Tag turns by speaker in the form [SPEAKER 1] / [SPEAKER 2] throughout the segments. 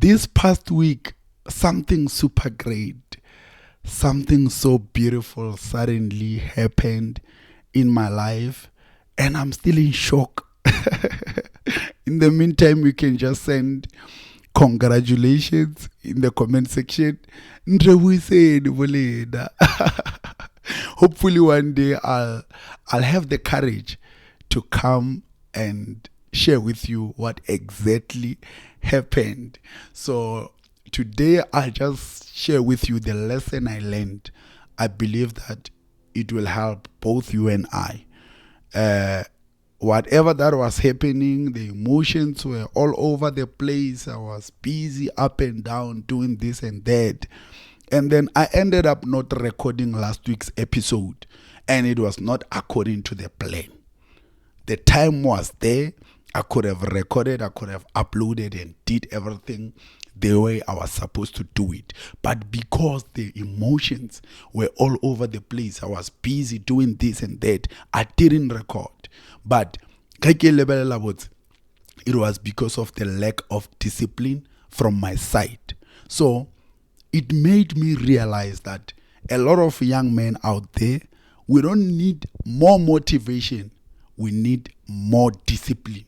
[SPEAKER 1] This past week, something super great, something so beautiful suddenly happened in my life, and I'm still in shock. In the meantime, you can just send congratulations in the comment section. Ndrebuyiseni bolena. Hopefully one day I'll have the courage to come and share with you what exactly happened. So today I'll just share with you the lesson I learned. I believe that it will help both you and I. Whatever that was happening, the emotions were all over the place. I was busy up and down doing this and that. And then I ended up not recording last week's episode, and it was not according to the plan. The time was there. I could have recorded, I could have uploaded and did everything the way I was supposed to do it. But because the emotions were all over the place, I was busy doing this and that, I didn't record. But it was because of the lack of discipline from my side. So it made me realize that a lot of young men out there, we don't need more motivation. We need more discipline.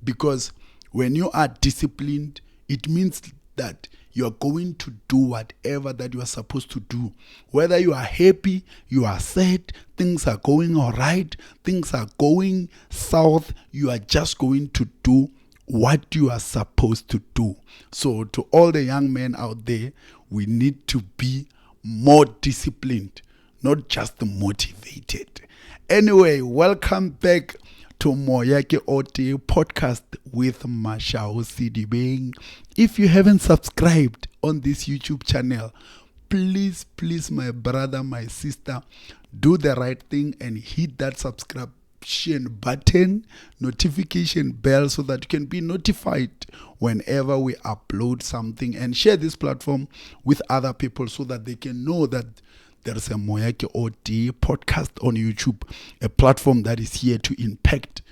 [SPEAKER 1] Because when you are disciplined, it means that you are going to do whatever that you are supposed to do. Whether you are happy, you are sad, things are going all right, things are going south, you are just going to do what you are supposed to do. So to all the young men out there, we need to be more disciplined, not just motivated. Anyway, welcome back to Moyake Ote podcast with Mashao Sidibeng. If you haven't subscribed on this YouTube channel, please, my brother, my sister, do the right thing and hit that subscription button, notification bell, so that you can be notified whenever we upload something, and share this platform with other people so that they can know that there's a Moyake OD podcast on YouTube, a platform that is here to impact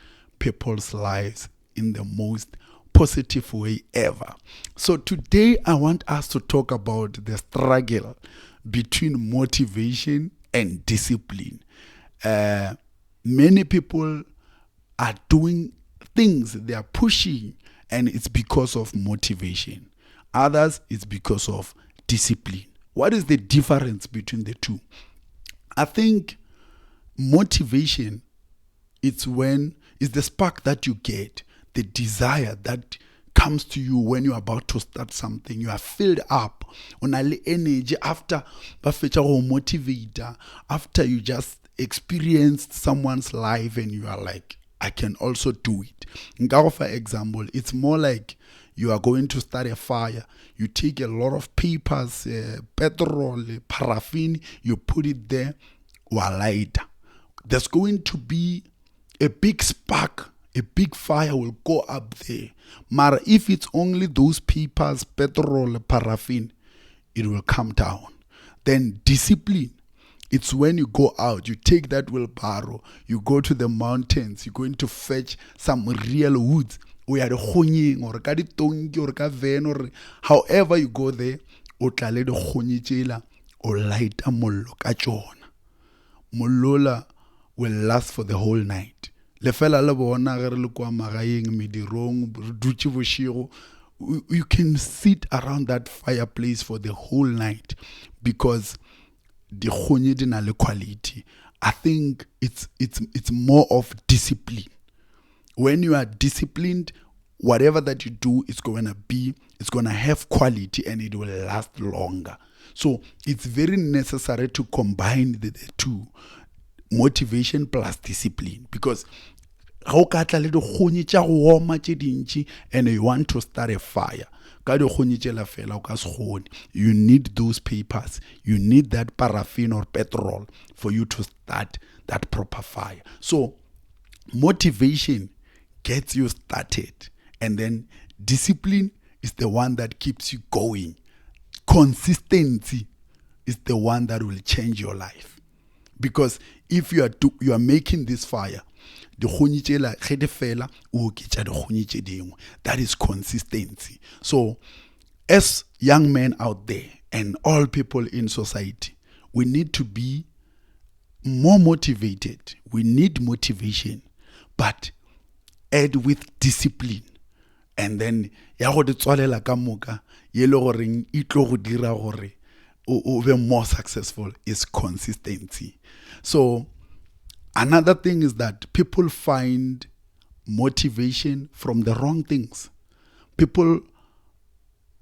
[SPEAKER 1] people's lives in the most positive way ever. So today I want us to talk about the struggle between motivation and discipline. Many people are doing things, they are pushing, and it's because of motivation. Others, it's because of discipline. What is the difference between the two? I think motivation, it's the spark that you get, the desire that comes to you when you're about to start something. You are filled up on energy after motivator, after you just experienced someone's life and you are like, I can also do it. For example, it's more like you are going to start a fire. You take a lot of papers, petrol, paraffin, you put it there, lighter. There's going to be a big spark, a big fire will go up there. But if it's only those papers, petrol, paraffin, it will come down. Then discipline. It's when you go out, you take that wheelbarrow, you go to the mountains, you're going to fetch some real woods. We are the khonyeng or ka ditonki or ka van, or however you go there, o tla le di khonyi tsela o light a mollo ka tsona. Mollola will last for the whole night. Le fela le bona ge re le kwa magaeng medirong re dutse bošego, you can sit around that fireplace for the whole night because the khonyi di na le quality. I think it's more of discipline. When you are disciplined, whatever that you do is going to have quality and it will last longer. So it's very necessary to combine the two, motivation plus discipline, because and you want to start a fire, you need those papers, you need that paraffin or petrol for you to start that proper fire. So motivation gets you started, and then discipline is the one that keeps you going. Consistency is the one that will change your life, because if you are making this fire, that is consistency. So As young men out there and all people in society, we need to be more motivated. We need motivation, but add with discipline. And then ya go di tswalela ka moka ye le goreng e tlo go dira gore o be more successful is consistency. So another thing is that people find motivation from the wrong things. People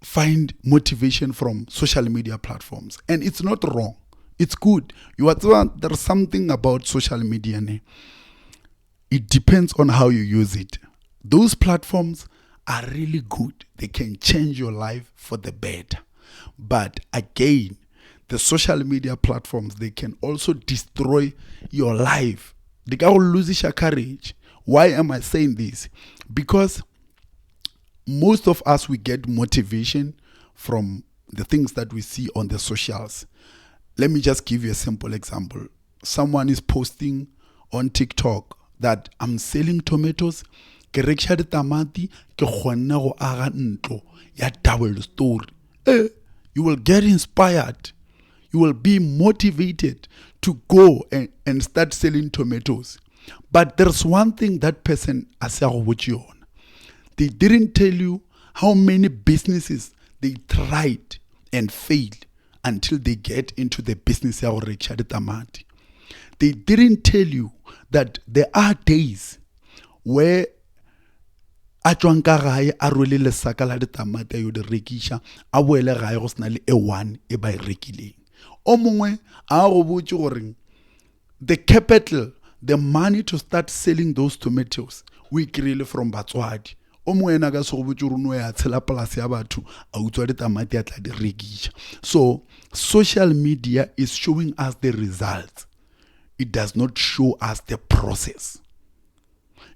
[SPEAKER 1] find motivation from social media platforms, and it's not wrong. It's good. There's something about social media. It depends on how you use it. Those platforms are really good. They can change your life for the better. But again, the social media platforms, they can also destroy your life. They can lose your courage. Why am I saying this? Because most of us, we get motivation from the things that we see on the socials. Let me just give you a simple example. Someone is posting on TikTok that I'm selling tomatoes, ke rekisha ditamati, ke kgona go aga ntlo ya double story. You will get inspired. You will be motivated to go and start selling tomatoes. But there's one thing that person has on. They didn't tell you how many businesses they tried and failed until they get into the business of rekisha ditamati. They didn't tell you that there are days where a tswang ka gae a rwele lesaka la ditamati yo di rekisha a boele gae go sena le e one e ba e rekileng. O mongwe a go botse gore the capital, the money to start selling those tomatoes, we kry-ile from batswadi. O mongwe ena ka se go botse gore no ya tshela polase ya batho a utswa ditamati a tla di rekisha. So social media is showing us the results. It does not show us the process.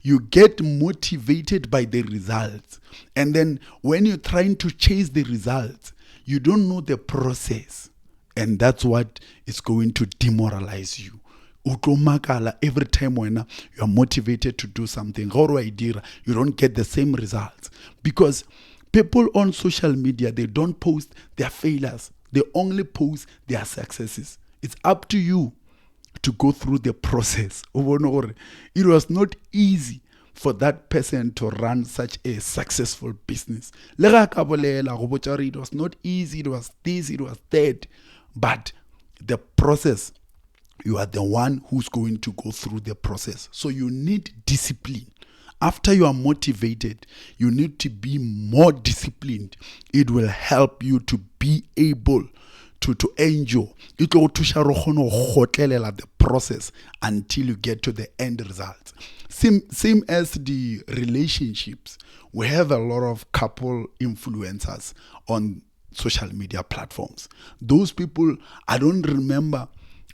[SPEAKER 1] You get motivated by the results. And then when you're trying to chase the results, you don't know the process. And that's what is going to demoralize you. Every time when you are motivated to do something, you don't get the same results. Because people on social media, they don't post their failures. They only post their successes. It's up to you to go through the process. It was not easy for that person to run such a successful business. It was not easy. It was this, it was that. But the process, you are the one who's going to go through the process. So you need discipline. After you are motivated, you need to be more disciplined. It will help you to be able to enjoy. It will the process until you get to the end result. Same as the relationships. We have a lot of couple influencers on social media platforms. Those people, I don't remember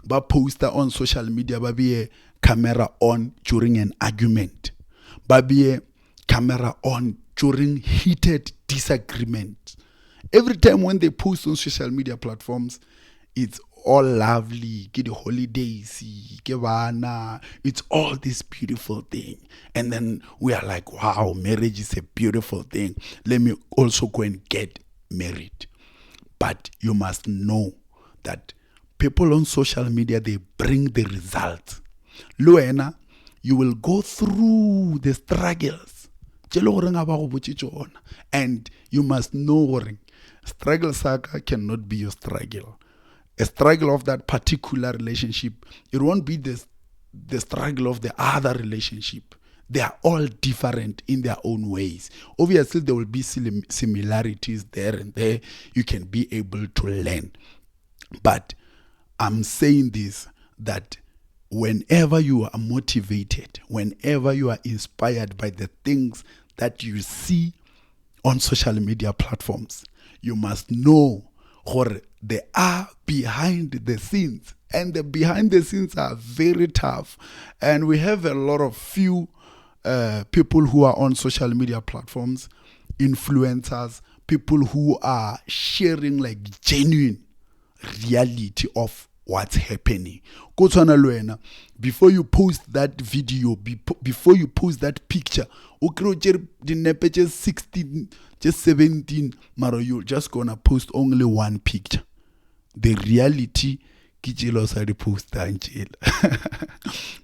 [SPEAKER 1] but poster on social media, baby a camera on during an argument. Baby a camera on during heated disagreement. Every time when they post on social media platforms, it's all lovely. Get the holidays, it's all this beautiful thing. And then we are like, wow, marriage is a beautiful thing. Let me also go and get married. But you must know that people on social media, they bring the results. Luena, you will go through the struggles. And you must know struggle saga cannot be your struggle. A struggle of that particular relationship, it won't be the struggle of the other relationship. They are all different in their own ways. Obviously, there will be similarities there and there. You can be able to learn. But I'm saying this, that whenever you are motivated, whenever you are inspired by the things that you see on social media platforms, you must know they are behind the scenes. And the behind the scenes are very tough. And we have a lot of few people who are on social media platforms, influencers, people who are sharing like genuine reality of what's happening. Before you post that video, before you post that picture, 16 just 17, mara you're just gonna post only one picture. The reality,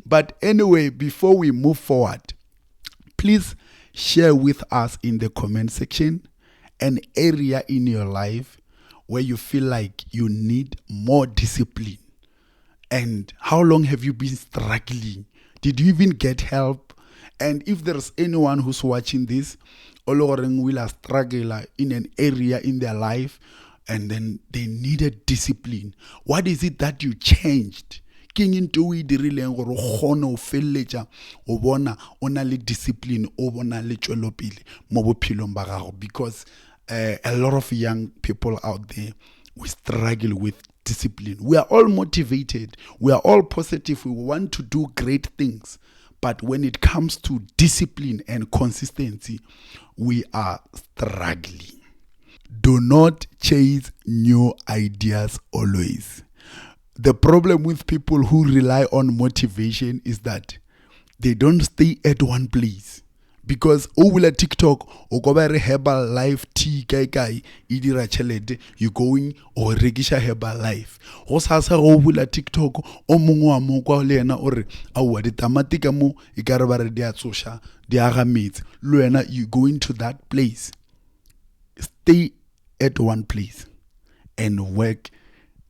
[SPEAKER 1] but anyway, before we move forward, please share with us in the comment section an area in your life where you feel like you need more discipline. And how long have you been struggling? Did you even get help? And if there's anyone who's watching this, Oloring will struggle in an area in their life, and then they needed discipline. What is it that you changed? King into we dirileng gore o gone o felletša o bona o na le discipline o bona le tšwelopele mo bophelong ba gago, because a lot of young people out there, we struggle with discipline. We are all motivated, we are all positive, we want to do great things, but when it comes to discipline and consistency, we are struggling. Do not chase new ideas always. The problem with people who rely on motivation is that they don't stay at one place. Because over TikTok, o go ba re herbal life tea kai idira chelete, you going or regisha herbal life. Go sa go bula TikTok o mongwe wa mo kwa le ena o re a wa ditamati ka mo e ka re ba re dia tsosha dia ga metsi. Le wena you going to that place. Stay at one place and work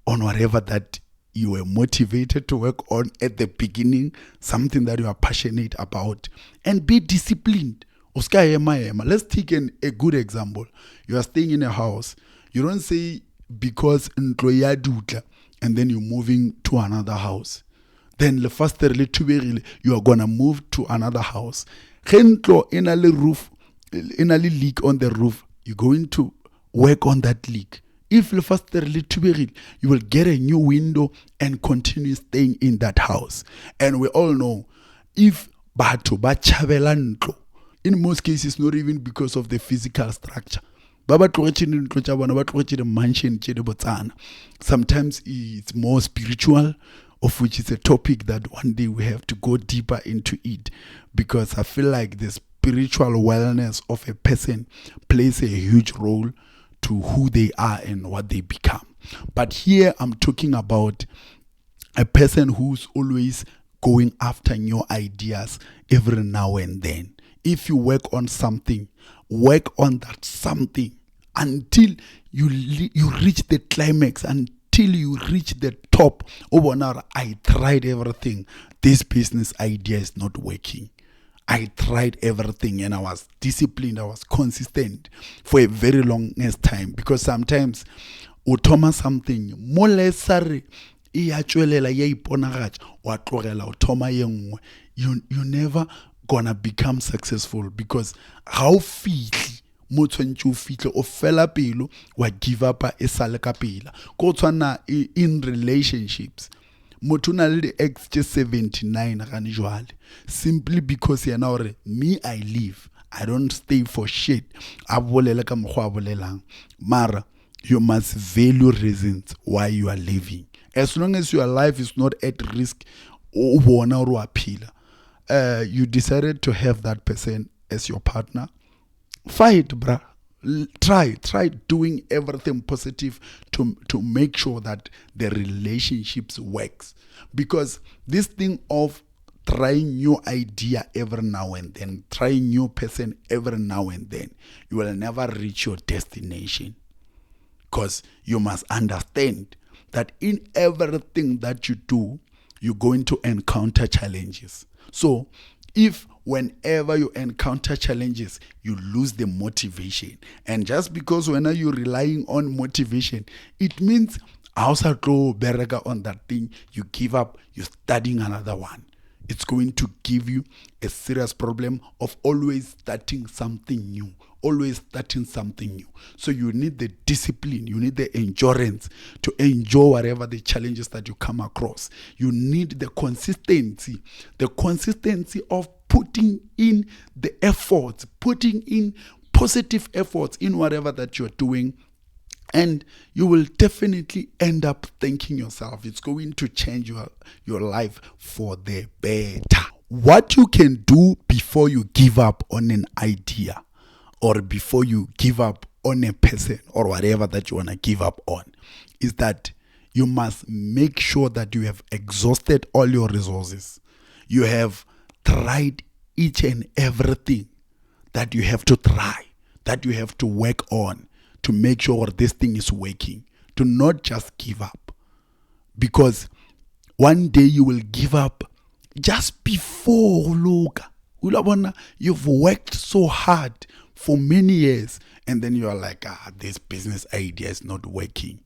[SPEAKER 1] on whatever that you were motivated to work on at the beginning, something that you are passionate about, and be disciplined. Let's take a good example. You are staying in a house. You don't say because nkloya dutla and then you're moving to another house. Then the first you are gonna move to another house. In a roof, in a leak on the roof, you're going to work on that leak. If the first you will get a new window and continue staying in that house. And we all know, if in most cases, not even because of the physical structure. Sometimes it's more spiritual, of which is a topic that one day we have to go deeper into it, because I feel like the spiritual wellness of a person plays a huge role to who they are and what they become. But here I'm talking about a person who's always going after new ideas every now and then. If you work on something, work on that something until you reach the climax, until you reach the top. Oh, now I tried everything. This business idea is not working. I tried everything and I was disciplined, I was consistent for a very long time, because sometimes utoma something more less you never gonna become successful, because how fitly mo tshwantse o fitle o fela pelo wa give up e sale ka pela go tshwana in relationships. Motho na le ex 79 gane jwale, simply because yana hore me I live, I don't stay for shit. A bolela ka mokgwa a bolelang, mara you must value reasons why you are living. As long as your life is not at risk, o bona o a phela, you decided to have that person as your partner, fight, bruh. Try doing everything positive to make sure that the relationships works, because this thing of trying new idea every now and then, trying new person every now and then, you will never reach your destination, because you must understand that in everything that you do, you're going to encounter challenges. So if whenever you encounter challenges, you lose the motivation. And just because when you're relying on motivation, it means also to bereka on that thing, you give up, you're studying another one. It's going to give you a serious problem of always starting something new. Always starting something new. So you need the discipline, you need the endurance to endure whatever the challenges that you come across. You need the consistency of putting in the efforts, putting in positive efforts in whatever that you're doing. And you will definitely end up thanking yourself. It's going to change your life for the better. What you can do before you give up on an idea, or before you give up on a person or whatever that you want to give up on, is that you must make sure that you have exhausted all your resources. You have tried each and everything that you have to try, that you have to work on to make sure this thing is working. Do not just give up, because one day you will give up just before, look, you've worked so hard for many years, and then you are like, this business idea is not working.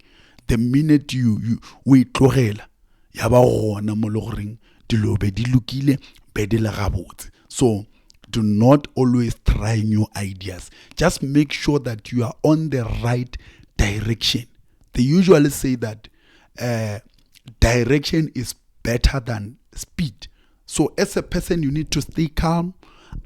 [SPEAKER 1] The minute you tlogela, ya ba gona mo le goreng dilo be di lokile be di le gabotse. So do not always try new ideas. Just make sure that you are on the right direction. They usually say that direction is better than speed. So as a person, you need to stay calm,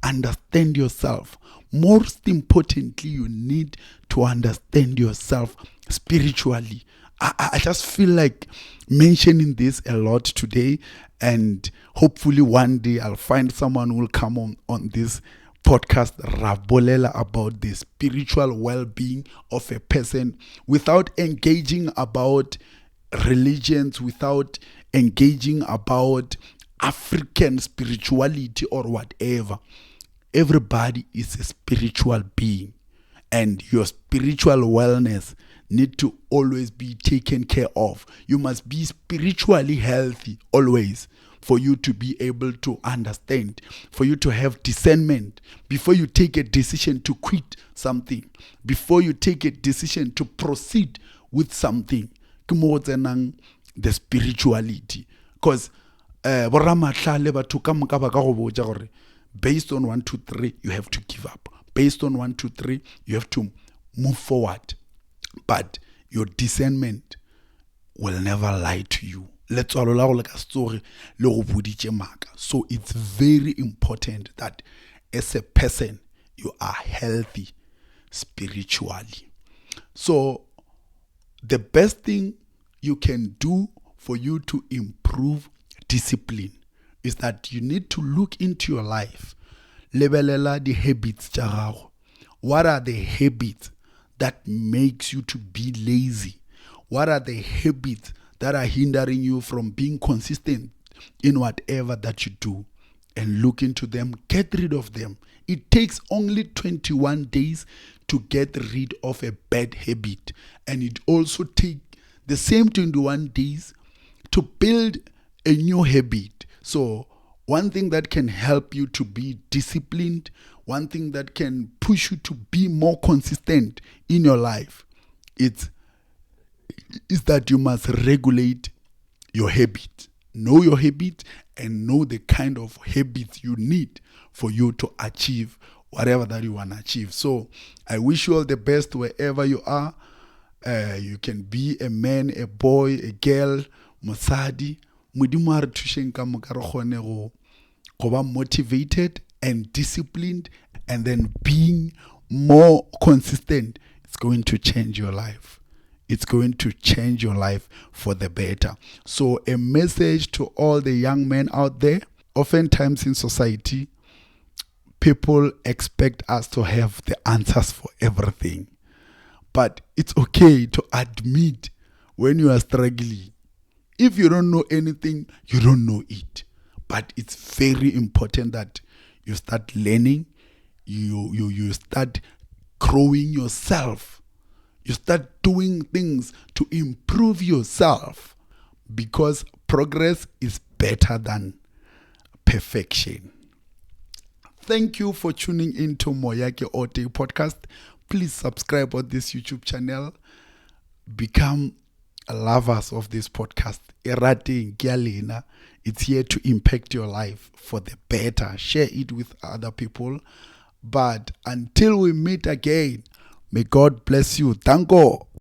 [SPEAKER 1] understand yourself. Most importantly, you need to understand yourself spiritually. I just feel like mentioning this a lot today, and hopefully one day I'll find someone who will come on this podcast, Rabolela, about the spiritual well-being of a person without engaging about religions, without engaging about African spirituality or whatever. Everybody is a spiritual being, and your spiritual wellness need to always be taken care of. You must be spiritually healthy always for you to be able to understand, for you to have discernment before you take a decision to quit something, before you take a decision to proceed with something. The spirituality, because based on 1, 2, 3 you have to give up. Based on 1, 2, 3 you have to move forward. But your discernment will never lie to you. So it's very important that as a person you are healthy spiritually. So the best thing you can do for you to improve discipline is that you need to look into your life. Lebelela the habits tša gago. What are the habits that makes you to be lazy? What are the habits that are hindering you from being consistent in whatever that you do? And look into them, get rid of them. It takes only 21 days to get rid of a bad habit, and it also takes the same 21 days to build a new habit. So one thing that can help you to be disciplined, one thing that can push you to be more consistent in your life, is that you must regulate your habit. Know your habit and know the kind of habits you need for you to achieve whatever that you want to achieve. So I wish you all the best wherever you are. You can be a man, a boy, a girl, mosadi. Modimo a re thušeng ka moka re kgone go ba motivated and disciplined, and then being more consistent. It's going to change your life. It's going to change your life for the better. So a message to all the young men out there. Oftentimes in society, people expect us to have the answers for everything. But it's okay to admit when you are struggling. If you don't know anything, you don't know it. But it's very important that you start learning, you start growing yourself. You start doing things to improve yourself, because progress is better than perfection. Thank you for tuning into Moyake Ote podcast. Please subscribe on this YouTube channel. Become lovers of this podcast. It's here to impact your life for the better. Share it with other people. But until we meet again, may God bless you. Tango.